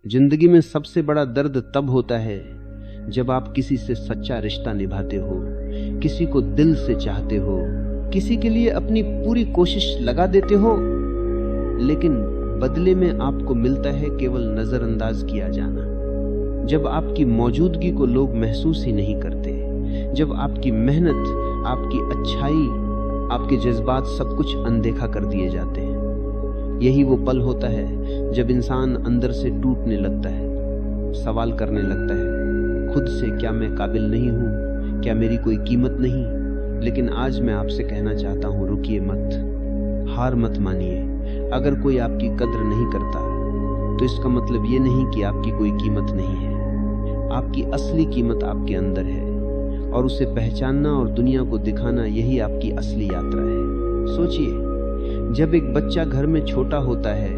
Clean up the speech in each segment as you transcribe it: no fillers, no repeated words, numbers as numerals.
जिंदगी में सबसे बड़ा दर्द तब होता है जब आप किसी से सच्चा रिश्ता निभाते हो, किसी को दिल से चाहते हो, किसी के लिए अपनी पूरी कोशिश लगा देते हो, लेकिन बदले में आपको मिलता है केवल नजरअंदाज किया जाना। जब आपकी मौजूदगी को लोग महसूस ही नहीं करते, जब आपकी मेहनत, आपकी अच्छाई, आपके जज्बात सब कुछ अनदेखा कर दिए जाते हैं। यही वो पल होता है जब इंसान अंदर से टूटने लगता है, सवाल करने लगता है खुद से, क्या मैं काबिल नहीं हूँ, क्या मेरी कोई कीमत नहीं। लेकिन आज मैं आपसे कहना चाहता हूँ, रुकिए मत, हार मत मानिए। अगर कोई आपकी कद्र नहीं करता तो इसका मतलब ये नहीं कि आपकी कोई कीमत नहीं है। आपकी असली कीमत आपके अंदर है और उसे पहचानना और दुनिया को दिखाना, यही आपकी असली यात्रा है। सोचिए, जब एक बच्चा घर में छोटा होता है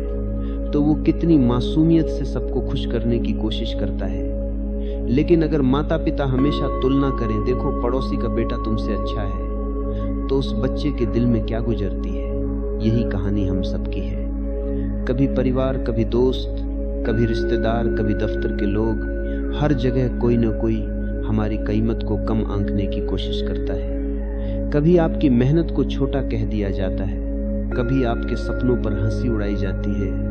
तो वो कितनी मासूमियत से सबको खुश करने की कोशिश करता है। लेकिन अगर माता पिता हमेशा तुलना करें, देखो पड़ोसी का बेटा तुमसे अच्छा है, तो उस बच्चे के दिल में क्या गुजरती है। यही कहानी हम सबकी है। कभी परिवार, कभी दोस्त, कभी रिश्तेदार, कभी दफ्तर के लोग, हर जगह कोई न कोई हमारी कीमत को कम आंकने की कोशिश करता है। कभी आपकी मेहनत को छोटा कह दिया जाता है, कभी आपके सपनों पर हंसी उड़ाई जाती है,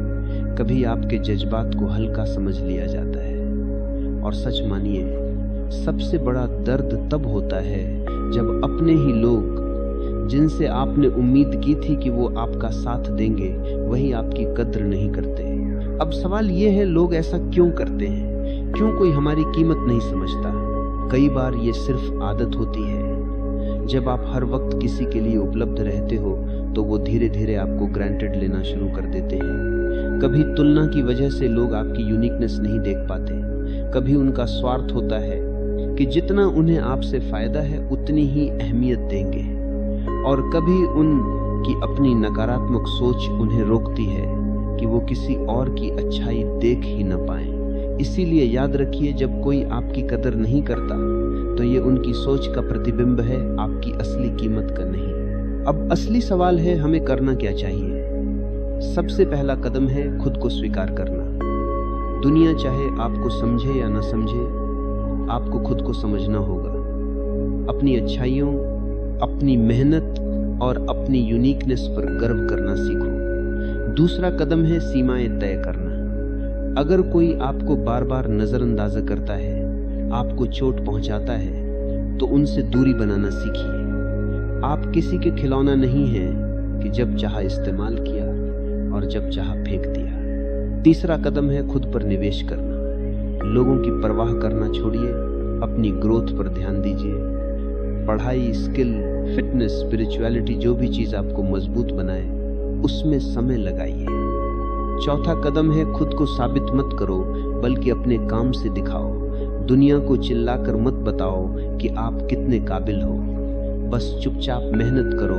कभी आपके जज्बात को हल्का समझ लिया जाता है। और सच मानिए, सबसे बड़ा दर्द तब होता है जब अपने ही लोग, जिनसे आपने उम्मीद की थी कि वो आपका साथ देंगे, वही आपकी कद्र नहीं करते। अब सवाल ये है, लोग ऐसा क्यों करते हैं? क्यों कोई हमारी कीमत नहीं समझता? कई बार ये सिर्फ आदत होती है। जब आप हर वक्त किसी के लिए उपलब्ध रहते हो तो वो धीरे धीरे आपको ग्रांटेड लेना शुरू कर देते हैं। कभी तुलना की वजह से लोग आपकी यूनिकनेस नहीं देख पाते, कभी उनका स्वार्थ होता है कि जितना उन्हें आपसे फायदा है उतनी ही अहमियत देंगे, और कभी उनकी अपनी नकारात्मक सोच उन्हें रोकती है कि वो किसी और की अच्छाई देख ही न पाए। इसीलिए याद रखिए, जब कोई आपकी कदर नहीं करता तो ये उनकी सोच का प्रतिबिंब है, आपकी असली कीमत का नहीं। अब असली सवाल है, हमें करना क्या चाहिए? सबसे पहला कदम है खुद को स्वीकार करना। दुनिया चाहे आपको समझे या न समझे, आपको खुद को समझना होगा। अपनी अच्छाइयों, अपनी मेहनत और अपनी यूनिकनेस पर गर्व करना सीखो। दूसरा कदम है सीमाएं तय करना। अगर कोई आपको बार बार नजरअंदाज करता है, आपको चोट पहुंचाता है, तो उनसे दूरी बनाना सीखिए। आप किसी के खिलौना नहीं हैं कि जब चाहा इस्तेमाल किया और जब चाहा फेंक दिया। तीसरा कदम है खुद पर निवेश करना। लोगों की परवाह करना छोड़िए, अपनी ग्रोथ पर ध्यान दीजिए। पढ़ाई, स्किल, फिटनेस, स्पिरिचुअलिटी, जो भी चीज आपको मजबूत बनाए, उसमें समय लगाइए। चौथा कदम है खुद को साबित मत करो, बल्कि अपने काम से दिखाओ। दुनिया को चिल्लाकर मत बताओ कि आप कितने काबिल हो। बस चुपचाप मेहनत करो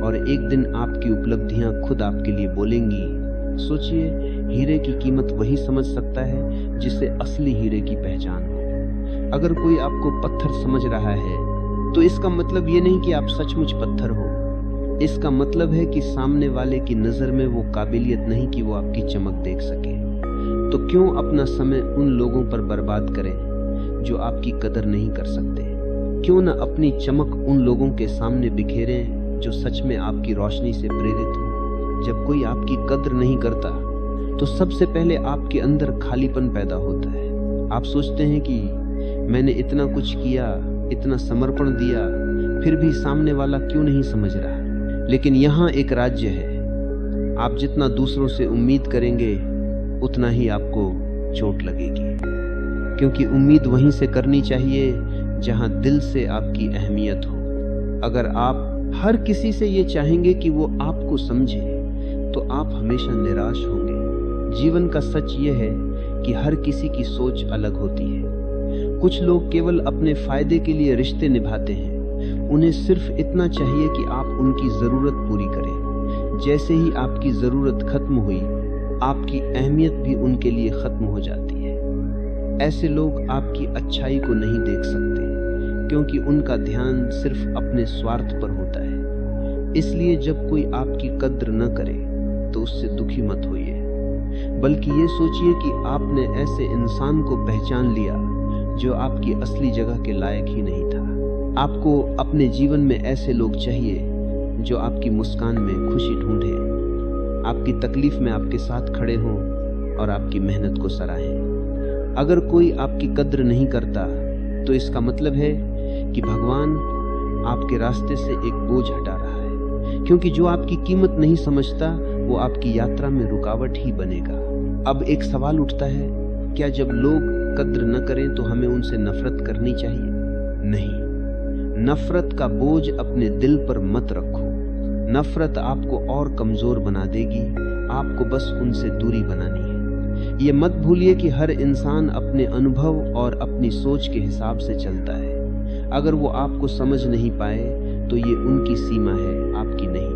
और एक दिन आपकी उपलब्धियां खुद आपके लिए बोलेंगी। सोचिए, हीरे की कीमत वही समझ सकता है जिसे असली हीरे की पहचान हो। अगर कोई आपको पत्थर समझ रहा है तो इसका मतलब ये नहीं कि आप सचमुच पत्थर हो। इसका मतलब है कि सामने वाले की नजर में वो काबिलियत नहीं कि वो आपकी चमक देख सके। तो क्यों अपना समय उन लोगों पर बर्बाद करें जो आपकी कदर नहीं कर सकते? क्यों न अपनी चमक उन लोगों के सामने बिखेरें जो सच में आपकी रोशनी से प्रेरित हो। जब कोई आपकी कद्र नहीं करता तो सबसे पहले आपके अंदर खालीपन पैदा होता है। आप सोचते हैं कि मैंने इतना कुछ किया, इतना समर्पण दिया, फिर भी सामने वाला क्यों नहीं समझ रहा। लेकिन यहाँ एक राज्य है, आप जितना दूसरों से उम्मीद करेंगे उतना ही आपको चोट लगेगी, क्योंकि उम्मीद वहीं से करनी चाहिए जहां दिल से आपकी अहमियत हो। अगर आप हर किसी से ये चाहेंगे कि वो आपको समझे तो आप हमेशा निराश होंगे। जीवन का सच ये है कि हर किसी की सोच अलग होती है। कुछ लोग केवल अपने फायदे के लिए रिश्ते निभाते हैं। उन्हें सिर्फ इतना चाहिए कि आप उनकी जरूरत पूरी करें। जैसे ही आपकी जरूरत खत्म हुई, आपकी अहमियत भी उनके लिए खत्म हो जाती है। ऐसे लोग आपकी अच्छाई को नहीं देख सकते क्योंकि उनका ध्यान सिर्फ अपने स्वार्थ पर होता है। इसलिए जब कोई आपकी कद्र न करे तो उससे दुखी मत होइए। बल्कि ये सोचिए कि आपने ऐसे इंसान को पहचान लिया जो आपकी असली जगह के लायक ही नहीं था। आपको अपने जीवन में ऐसे लोग चाहिए जो आपकी मुस्कान में खुशी ढूंढे, आपकी तकलीफ में आपके साथ खड़े हों और आपकी मेहनत को सराहें। अगर कोई आपकी कद्र नहीं करता तो इसका मतलब है कि भगवान आपके रास्ते से एक बोझ हटा रहा है, क्योंकि जो आपकी कीमत नहीं समझता वो आपकी यात्रा में रुकावट ही बनेगा। अब एक सवाल उठता है, क्या जब लोग कद्र न करें तो हमें उनसे नफरत करनी चाहिए? नहीं, नफरत का बोझ अपने दिल पर मत रखो। नफरत आपको और कमजोर बना देगी, आपको बस उनसे दूरी बनानी है। ये मत भूलिए कि हर इंसान अपने अनुभव और अपनी सोच के हिसाब से चलता है। अगर वो आपको समझ नहीं पाए तो ये उनकी सीमा है, आपकी नहीं।